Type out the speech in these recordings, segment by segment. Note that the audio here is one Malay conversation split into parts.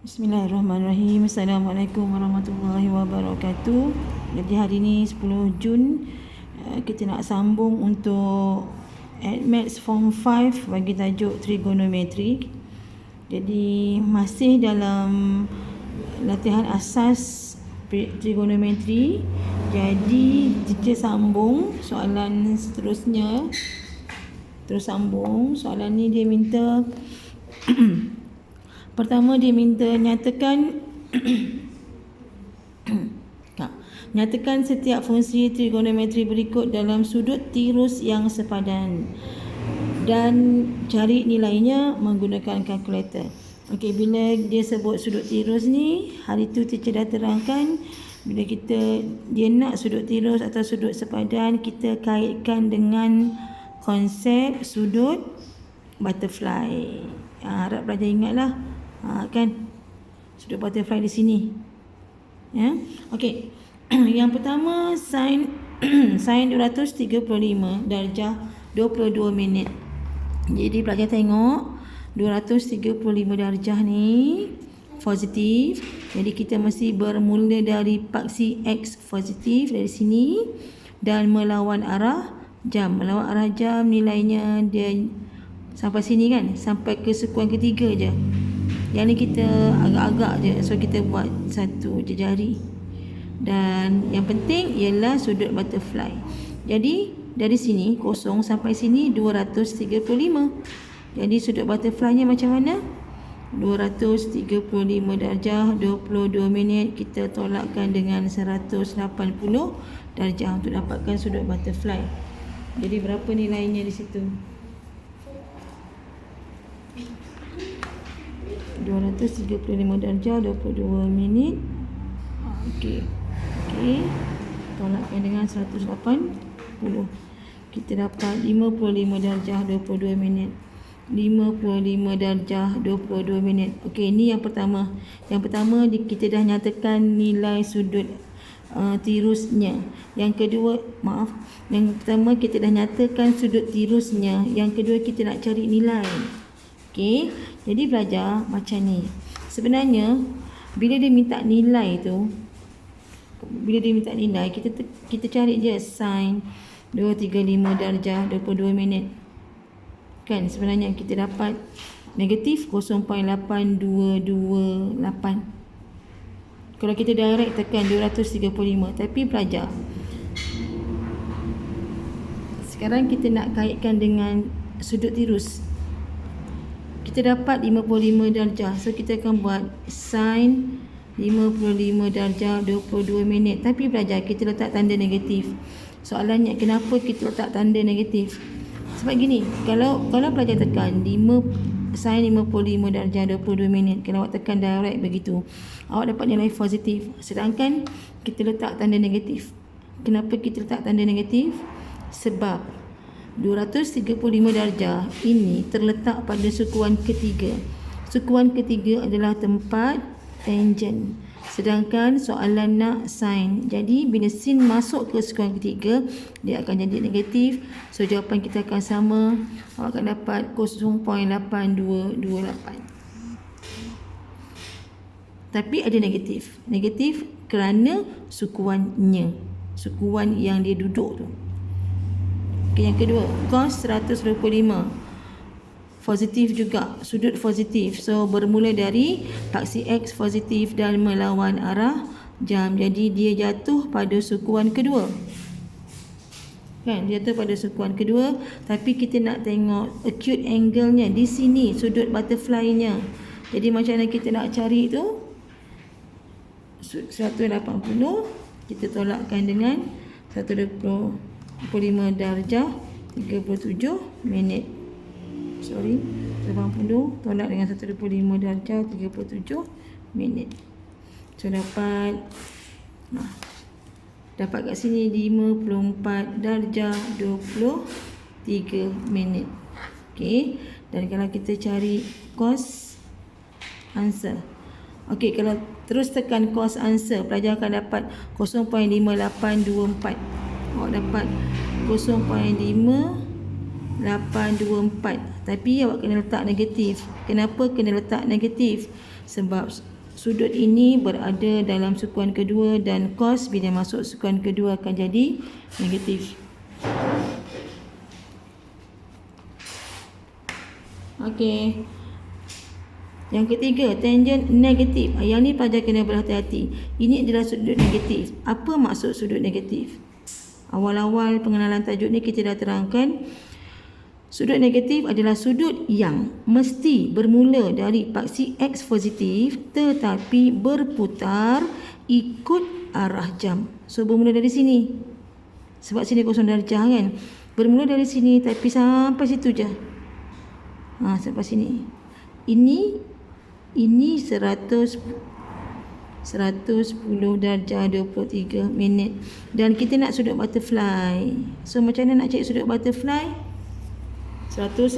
Bismillahirrahmanirrahim. Assalamualaikum warahmatullahi wabarakatuh. Jadi hari ni 10 Jun kita nak sambung untuk Maths Form 5 bagi tajuk trigonometri. Jadi masih dalam latihan asas trigonometri. Jadi kita sambung soalan seterusnya. Terus sambung. Soalan ni dia minta pertama dia minta nyatakan nyatakan setiap fungsi trigonometri berikut dalam sudut tirus yang sepadan dan cari nilainya menggunakan kalkulator. Okey, bila dia sebut sudut tirus ni, hari tu teacher dah terangkan bila dia nak sudut tirus atau sudut sepadan, kita kaitkan dengan konsep sudut butterfly. Harap pelajar ingatlah. Kan sudut butterfly di sini. Ya. Okey. Yang pertama sin 235 darjah 22 minit. Jadi pelajar tengok 235 darjah ni positif. Jadi kita mesti bermula dari paksi X positif dari sini dan melawan arah jam. Melawan arah jam nilainya dia sampai sini kan, sampai ke sekuan ketiga je. Yang ni kita agak-agak je, so kita buat satu je jari. Dan yang penting ialah sudut butterfly. Jadi dari sini kosong sampai sini 235. Jadi sudut butterfly-nya macam mana? 235 darjah 22 minit kita tolakkan dengan 180 darjah untuk dapatkan sudut butterfly. Jadi berapa nilainya di situ? 235 darjah 22 minit. Okey. Tolakkan dengan 180. Kita dapat 55 darjah 22 minit. 55 darjah 22 minit. Okey, ini yang pertama. Yang pertama kita dah nyatakan nilai sudut tirusnya. Yang pertama kita dah nyatakan sudut tirusnya. Yang kedua kita nak cari nilai. Okey, jadi belajar macam ni. Sebenarnya bila dia minta nilai tu, kita cari je sin 235 darjah 22 minit. Kan sebenarnya kita dapat negatif 0.8228. Kalau kita direct tekan 235, tapi pelajar sekarang kita nak kaitkan dengan sudut tirus. Kita dapat 55 darjah. So kita akan buat sin 55 darjah 22 minit. Tapi belajar kita letak tanda negatif. Soalannya kenapa kita letak tanda negatif? Sebab gini, kalau pelajar tekan sin 55 darjah 22 minit, kalau awak tekan direct begitu, awak dapat nilai positif. Sedangkan kita letak tanda negatif. Kenapa kita letak tanda negatif? Sebab 235 darjah ini terletak pada sukuan ketiga. Sukuan ketiga adalah tempat tangent. Sedangkan soalan nak sin. Jadi bila sin masuk ke sukuan ketiga, dia akan jadi negatif. So jawapan kita akan sama. Awak akan dapat 0.8228. Tapi ada negatif. Negatif kerana sukuannya. Sukuan yang dia duduk tu. Yang kedua, cos 125 positif juga, sudut positif. So bermula dari paksi X positif dan melawan arah jam. Jadi dia jatuh pada sukuan kedua. Kan, jatuh pada sukuan kedua. Tapi kita nak tengok acute angle-nya di sini, sudut butterfly-nya. Jadi macam mana kita nak cari tu? 180 kita tolakkan dengan 125 darjah 37 minit. 80 tolak dengan 125 darjah 37 minit. So dapat kat sini 54 darjah 23 minit. Okey, dan kalau kita cari cos answer. Okey, kalau terus tekan cos answer, pelajar akan dapat 0.5824. Awak dapat 0.5824 824. Tapi awak kena letak negatif. Kenapa kena letak negatif? Sebab sudut ini berada dalam sukuan kedua dan cos bila masuk sukuan kedua akan jadi negatif. Okey. Yang ketiga, tangent negatif. Yang ni pelajar kena berhati-hati. Ini adalah sudut negatif. Apa maksud sudut negatif? Awal-awal pengenalan tajuk ni kita dah terangkan, sudut negatif adalah sudut yang mesti bermula dari paksi X positif tetapi berputar ikut arah jam. So bermula dari sini. Sebab sini kosong darjah kan. Bermula dari sini tapi sampai situ je. Sampai sini. Ini 110 darjah 23 minit. Dan kita nak sudut butterfly. So macam mana nak cari sudut butterfly? 180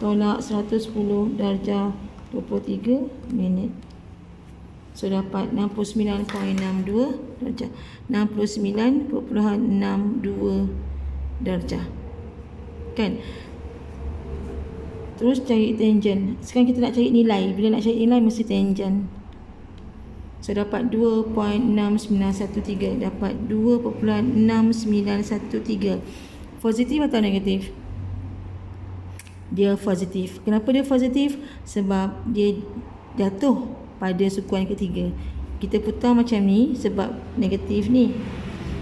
tolak 110 darjah 23 minit. So dapat 69.62 darjah. 69.62 darjah. Kan? Terus cari tangent. Sekarang kita nak cari nilai. Bila nak cari nilai mesti tangent. So dapat 2.6913. Dapat 2.6913. Positif atau negatif? Dia positif. Kenapa dia positif? Sebab dia jatuh pada sukuan ketiga. Kita putar macam ni sebab negatif ni.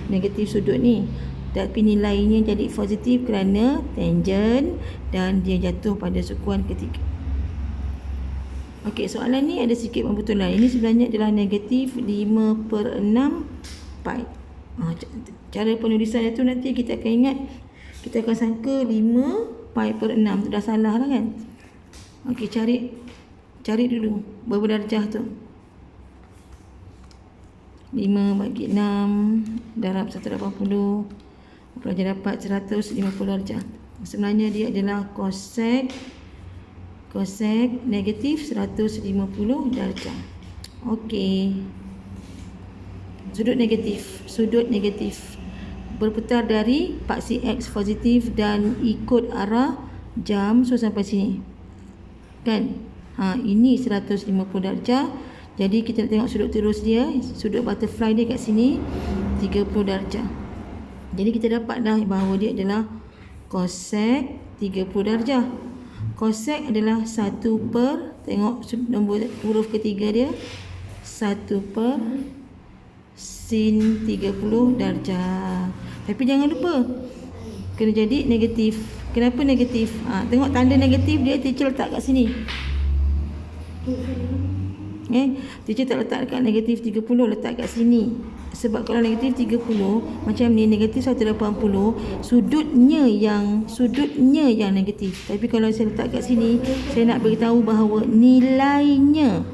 Negatif sudut ni. Tapi nilainya jadi positif kerana tangent dan dia jatuh pada sukuan ketiga. Okey, soalan ni ada sikit pembetulan. Ini sebenarnya adalah negatif 5/6 pi. Cara penulisan itu nanti kita akan ingat. Kita akan sangka 5 pi per 6. Tu dah salah lah kan. Okey, cari dulu berapa darjah tu. 5 bagi 6 darab 180. Pelajar dapat 150 darjah. Sebenarnya dia adalah cosec negatif 150 darjah. Okey. Sudut negatif berputar dari paksi X positif dan ikut arah jam. So sampai sini. Kan? Ini 150 darjah. Jadi kita nak tengok sudut terus dia. Sudut butterfly dia kat sini 30 darjah. Jadi kita dapat dah bahawa dia adalah cosec 30 darjah. Cosec adalah 1 per, tengok nombor huruf ketiga dia, 1 per sin 30 darjah. Tapi jangan lupa kena jadi negatif. Kenapa negatif? Tengok tanda negatif dia teacher letak kat sini. Teacher tak letak dekat negatif 30, letak kat sini. Sebab kalau negatif 30 macam ni, negatif 180, sudutnya yang negatif. Tapi kalau saya letak kat sini, saya nak beritahu bahawa nilainya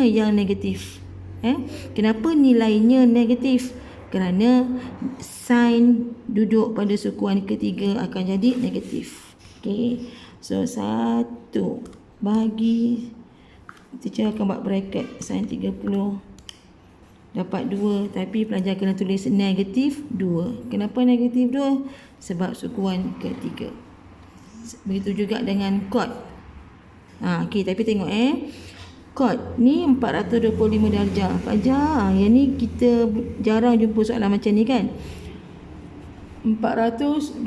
yang negatif. Kenapa nilainya negatif? Kerana sin duduk pada sukuan ketiga akan jadi negatif. Okey. So 1 bagi, teacher akan buat bracket sin 30 dapat 2, tapi pelajar kena tulis negatif 2. Kenapa negatif 2? Sebab sukuan ketiga. Begitu juga dengan cot. Okey, tapi tengok cot ni 425 darjah. Pelajar, yang ni kita jarang jumpa soalan macam ni kan. 425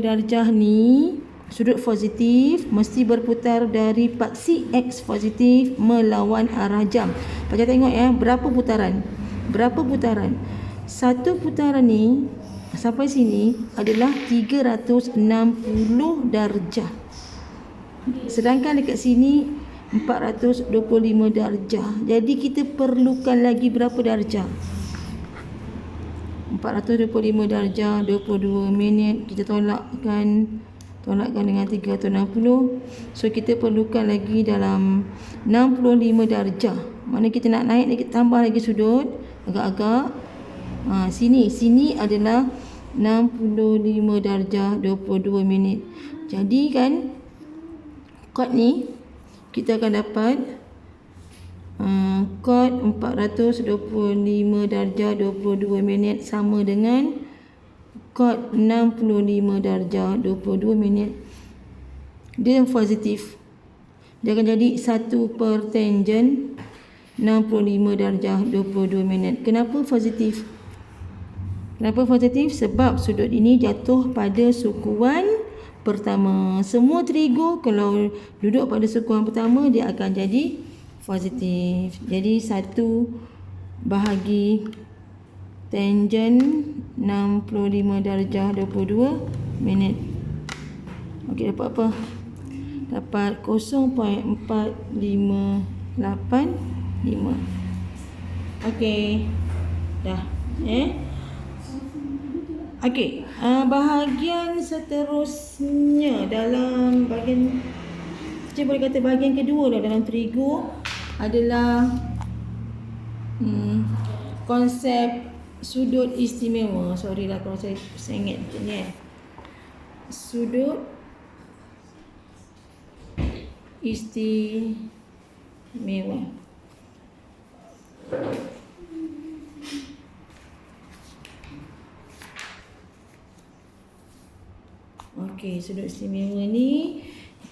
darjah ni sudut positif mesti berputar dari paksi X positif melawan arah jam. Pelajar tengok berapa putaran. Satu putaran ni sampai sini adalah 360 darjah. Sedangkan dekat sini 425 darjah. Jadi kita perlukan lagi berapa darjah? 425 darjah 22 minit. Kita tolakkan dengan 360. So kita perlukan lagi dalam 65 darjah. Mana kita nak naik lagi, tambah lagi sudut agak-agak. Sini adalah 65 darjah 22 minit. Jadi kan kod ni kita akan dapat kod 425 darjah 22 minit sama dengan cot 65 darjah 22 minit. Dia positif. Dia akan jadi 1 per tangent 65 darjah 22 minit. Kenapa positif? Kenapa positif? Sebab sudut ini jatuh pada sukuan pertama. Semua trigo kalau duduk pada sukuan pertama dia akan jadi positif. Jadi 1 bahagi tangent 65 darjah 22 minit. Okey, dapat apa? Dapat 0.4585. Okey. Dah. Okey, bahagian seterusnya dalam bahagian, saya boleh kata bahagian kedua lah dalam trigo adalah konsep sudut istimewa. Sorry lah kalau saya ingat macam ni sudut istimewa. Okey, sudut istimewa ni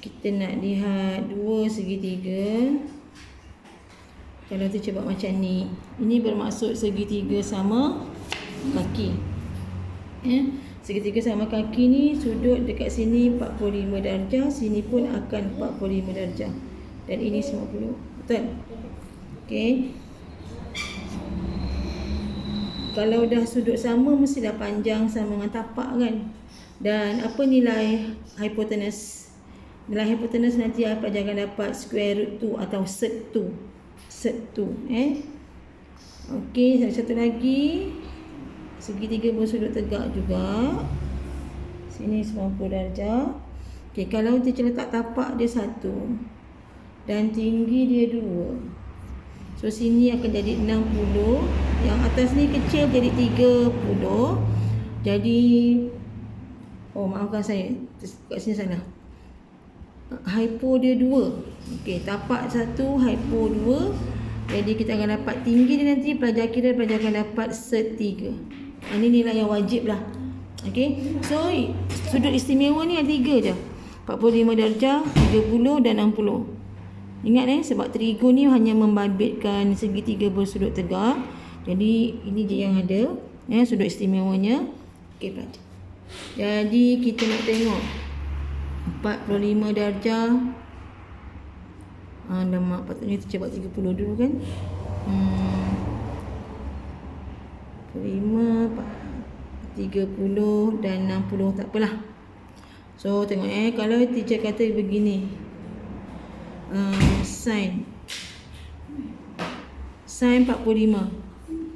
kita nak lihat dua segitiga. Kalau tu cuba macam ni. Ini bermaksud segitiga sama kaki. Segitiga sama kaki ni sudut dekat sini 45 darjah, sini pun akan 45 darjah. Dan ini 90. Betul? Okey. Kalau dah sudut sama mesti dah panjang sama dengan tapak kan? Dan apa nilai hipotenus? Nilai hipotenus nanti pelajar akan dapat square root 2 atau sec 2. Sec 2. Okey, satu lagi. Segitiga bersudut tegak juga. Sini 90 darjah. Okey, kalau kita letak tapak dia 1 dan tinggi dia 2. So sini akan jadi 60. Yang atas ni kecil jadi 30. Jadi maafkan saya, kat sini salah. Hypo dia 2. Okey, tapak 1, hypo 2. Jadi kita akan dapat tinggi dia nanti pelajar akan dapat sec 3. Ini nilai yang wajib lah. Okey. So sudut istimewa ni ada 3 je. 45 darjah, 30 dan 60. Ingat sebab trigo ni hanya membabitkan segitiga bersudut tegak. Jadi ini je yang ada sudut istimewanya. Okey pelajar. Jadi kita nak tengok 45 darjah. Alamak, patutnya kita cuba 30 dulu kan. 45, 30 dan 60, tak apalah. So tengok kalau teacher kata begini, sin 45,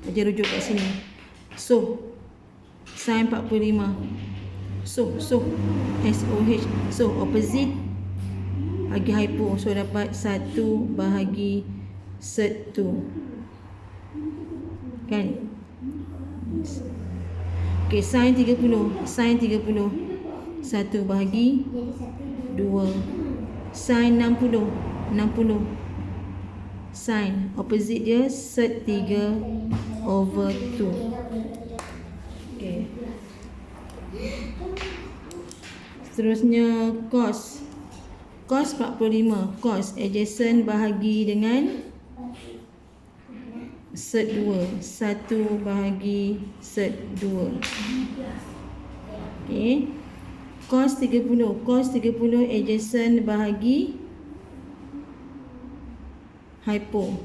aja rujuk kat sini. So sin 45, so SOH, so opposite bagi hypo, so dapat 1 bahagi sec 2 kan. Okey, sin 30, 1 bahagi 2. Sin 60, sin opposite dia sec 3 over 2. Okey. Seterusnya cos 45, cos adjacent bahagi dengan sec 2, 1 bahagi sec 2. Okey. Cos 30 adjacent bahagi hypo.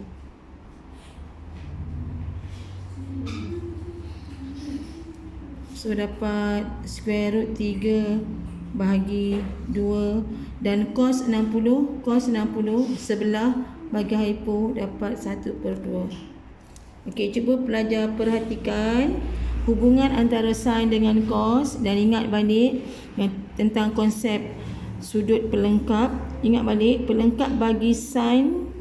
So dapat square root 3 bahagi 2 dan cos 60 sebelah bagi hypo dapat 1/2. Okey, cuba pelajar perhatikan hubungan antara sin dengan cos dan ingat balik tentang konsep sudut pelengkap. Ingat balik pelengkap bagi sin.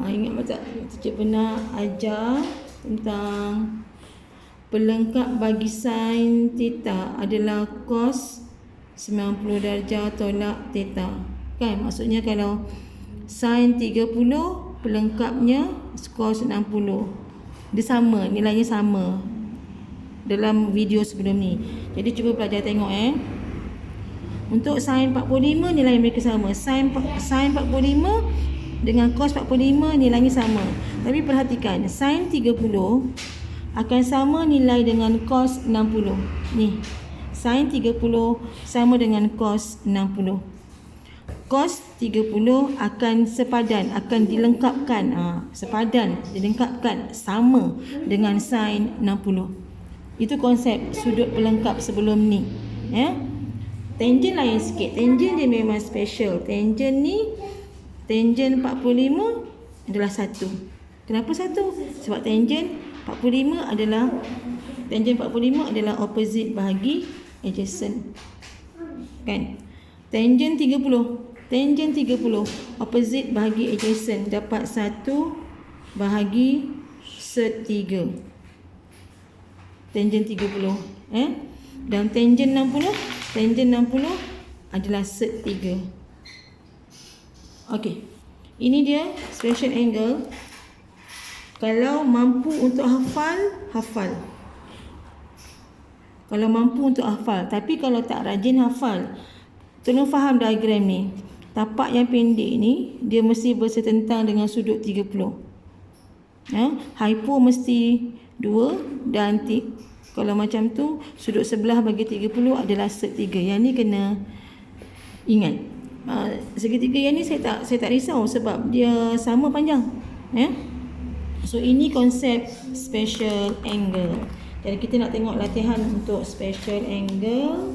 Ingat tak teacher pernah ajar tentang pelengkap bagi sin theta adalah cos 90 darjah tolak theta. Kan maksudnya kalau sin 30 pelengkapnya cos 60. Dia sama, nilainya sama. dalam video sebelum ni. Jadi cuba pelajar tengok Untuk sin 45 nilai mereka sama. Sin 45 dengan cos 45 nilainya sama. Tapi perhatikan, sin 30 akan sama nilai dengan cos 60. Ni, sin 30 sama dengan cos 60. Cos 30 akan sepadan, akan dilengkapkan, sepadan, dilengkapkan sama dengan sin 60. Itu konsep sudut pelengkap sebelum ni. Tangent lain sikit. Tangent dia memang special. Tangent ni, tangent 45 adalah 1. Kenapa 1? Sebab tangent 45 adalah opposite bahagi adjacent. Kan? Tangent 30 opposite bahagi adjacent, dapat 1 bahagi sert 3. Tangent 30 dan tangent 60 adalah sert 3. Okey. Ini dia special angle. Kalau mampu untuk hafal. Kalau mampu untuk hafal, tapi kalau tak rajin hafal, tolong faham diagram ni. Tapak yang pendek ni dia mesti bersetentang dengan sudut 30. Hypo mesti 2 dan kalau macam tu sudut sebelah bagi 30 adalah sert 3. Yang ni kena ingat. Segitiga yang ni saya tak risau sebab dia sama panjang. So ini konsep special angle. Jadi kita nak tengok latihan untuk special angle.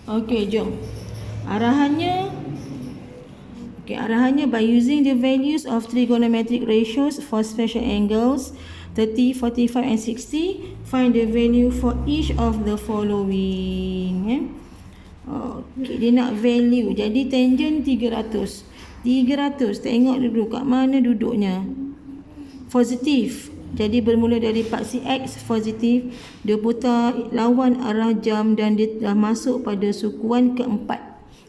Okey, jom. Arahannya by using the values of trigonometric ratios for special angles 30, 45 and 60, find the value for each of the following. Okey, dia nak value. Jadi tangent 300. Tengok dulu kat mana duduknya. Positif. Jadi bermula dari paksi X positif, dia putar lawan arah jam dan dia dah masuk pada sukuan keempat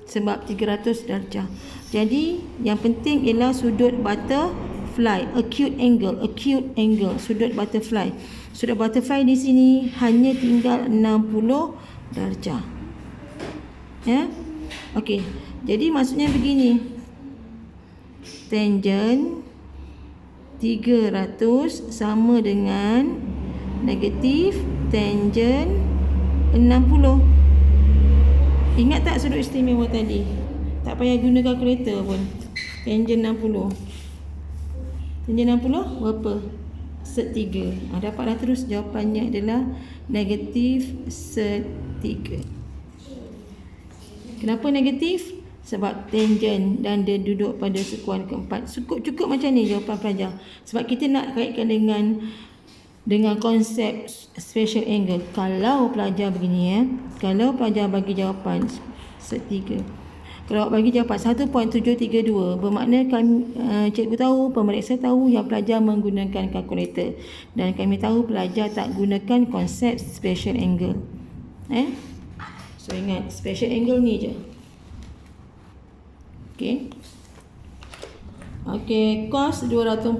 sebab 300 darjah. Jadi yang penting ialah sudut butterfly, acute angle, sudut butterfly. Sudut butterfly di sini hanya tinggal 60 darjah. Okey. Jadi maksudnya begini. Tangent 300 sama dengan negatif tangent 60. Ingat tak sudut istimewa tadi? Tak payah guna kalkulator pun. Tangent 60. Tangent 60 berapa? Sert 3. Dapatlah terus jawapannya adalah negatif sert 3. Kenapa negatif? Sebab tangent dan dia duduk pada sukuan keempat. Cukup macam ni jawapan pelajar. Sebab kita nak kaitkan dengan konsep special angle. Kalau pelajar begini kalau pelajar bagi jawapan sert 3. Kalau bagi jawapan 1.732, bermakna cikgu tahu, pemeriksa tahu yang pelajar menggunakan kalkulator. Dan kami tahu pelajar tak gunakan konsep special angle. So ingat, special angle ni je. Okey, cos 240.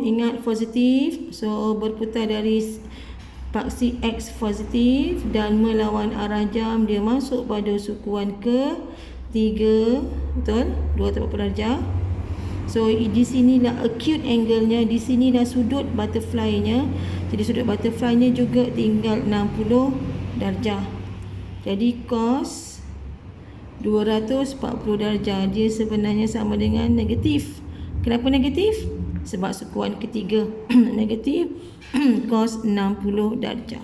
Ingat positif. So berputar dari paksi X positif dan melawan arah jam, dia masuk pada sukuan ke-3. Betul? 240 darjah. So di sinilah acute angle-nya, di sinilah sudut butterfly-nya. Jadi sudut butterfly-nya juga tinggal 60 darjah. Jadi cos 240 darjah dia sebenarnya sama dengan negatif. Kenapa negatif? Sebab sukuan ketiga negatif cos 60 darjah.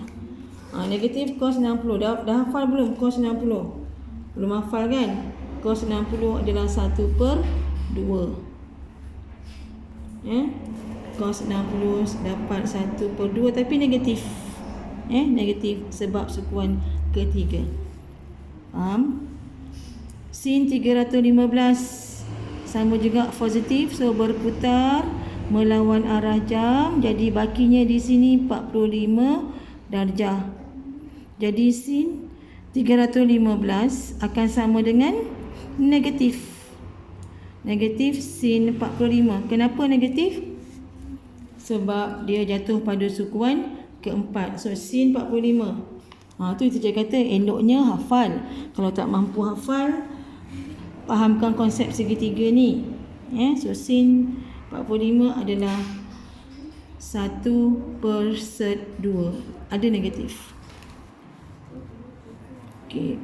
Negatif cos 60. Dah hafal belum cos 60? Belum hafal kan? Cos 60 adalah 1/2. Cos 60 dapat 1/2 tapi negatif. Negatif sebab sukuan ketiga. Faham? Sin 315 sama juga positif, so berputar melawan arah jam. Jadi bakinya di sini 45 darjah. Jadi sin 315 akan sama dengan negatif sin 45. Kenapa negatif? Sebab dia jatuh pada sukuan keempat. So sin 45. Tu teacher kata eloknya hafal. Kalau tak mampu hafal, fahamkan konsep segitiga ni. So sin 45 adalah 1/2. Ada negatif. Okey.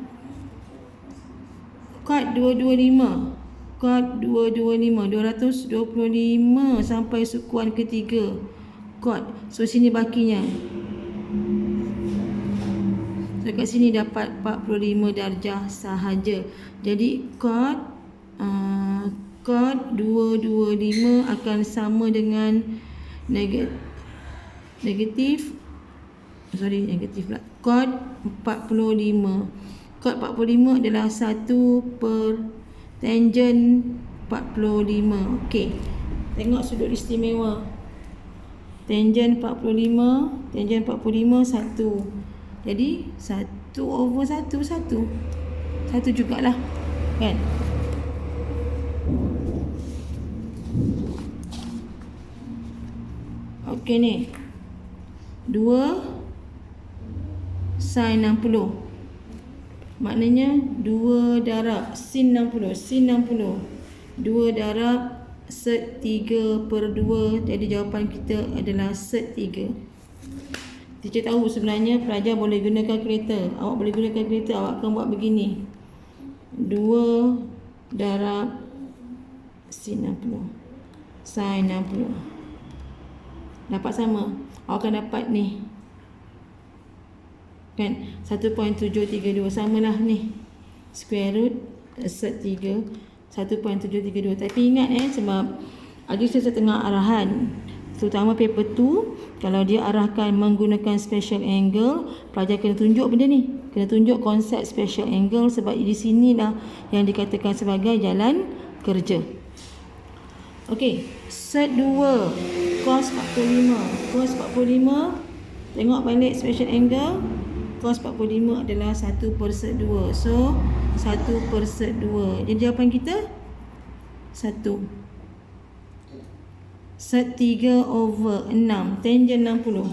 Kad 225. Kad 225. 225 sampai sukuan ketiga. Kad. So sini bakinya. So kat sini dapat 45 darjah sahaja. Jadi kad 225 akan sama dengan negatif pula. Kad 45. Kad 45 adalah 1 tangen 45. Okey. Tengok sudut istimewa. Tangen 45, 1. Jadi 1/1 jugalah. Kan? Okey ni. 2 sin 60. Maknanya 2 darab sin 60. 2 darab sek 3/2. Jadi jawapan kita adalah sek 3. Teacher tahu sebenarnya pelajar boleh guna kalkulator. Awak boleh guna kalkulator. Awak akan buat begini. 2 darab sin 60. Sin 60. Dapat sama. Awak akan dapat ni. Kan? 1.732. Samalah ni. Square root sek 3. 1.732. Tapi ingat sebab ada setengah arahan. Terutama paper 2, kalau dia arahkan menggunakan special angle, pelajar kena tunjuk benda ni. Kena tunjuk konsep special angle sebab di sinilah yang dikatakan sebagai jalan kerja. Okey, set 2 cos 45. Cos 45, tengok balik special angle. Cos 45 adalah 1/2. So 1/2. Jadi jawapan kita 1. Sek 3/6. Tangen 60.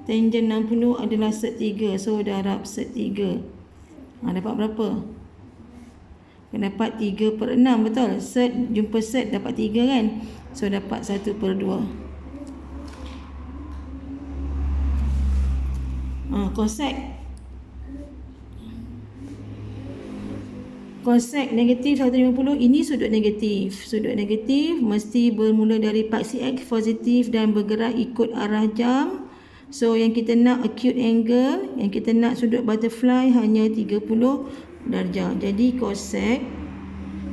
Tangen 60 adalah sek 3. So darab sek 3. Dapat berapa? Dapat 3/6. Betul? Set jumpa set dapat 3 kan? So dapat 1/2. Kosek. Kosek negatif 150. Ini sudut negatif. Sudut negatif mesti bermula dari paksi X positif dan bergerak ikut arah jam. So yang kita nak acute angle, yang kita nak sudut butterfly hanya 30 darjah. Jadi kosek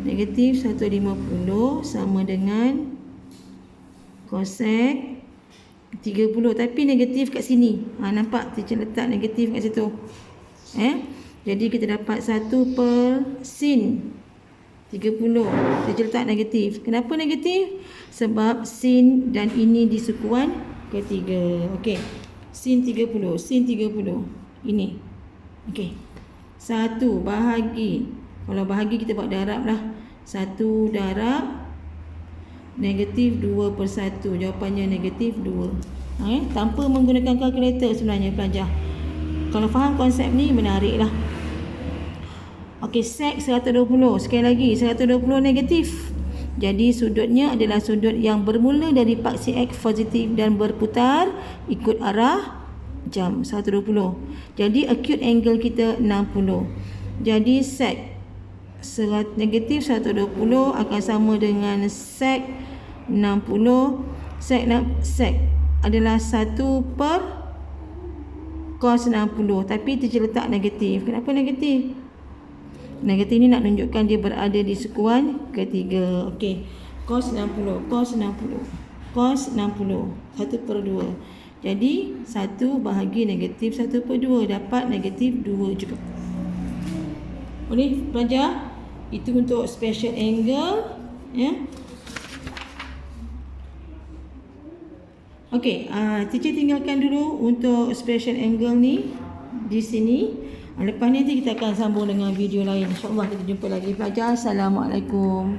negatif 150 sama dengan kosek 30. Tapi negatif kat sini. Nampak teacher letak negatif kat situ. Jadi kita dapat 1/sin 30. Teacher letak negatif. Kenapa negatif? Sebab sin dan ini di sukuan ketiga. Okey. Sin 30. Sin 30. Ini. Okey. 1 bahagi. Kalau bahagi kita buat darab lah. 1 darab negatif 2/1. Jawapannya negatif 2. Tanpa menggunakan kalkulator sebenarnya pelajar. Kalau faham konsep ni menarik lah. Okey, sek 120. Sekali lagi 120 negatif. Jadi sudutnya adalah sudut yang bermula dari paksi X positif dan berputar ikut arah jam 120. Jadi acute angle kita 60. Jadi sek negatif 120 akan sama dengan sek 60. Sek adalah 1 per cos 60. Tapi teacher letak negatif. Kenapa negatif? Negatif ni nak tunjukkan dia berada di sukuan ketiga. Okey. Cos 60. Cos 60. Cos 60. 1/2. Jadi 1 bahagi negatif 1/2. Dapat negatif 2 juga. Boleh pelajar? Itu untuk special angle. Okey. Teacher tinggalkan dulu untuk special angle ni di sini. Lepas ni nanti kita akan sambung dengan video lain. InsyaAllah kita jumpa lagi pelajar. Assalamualaikum.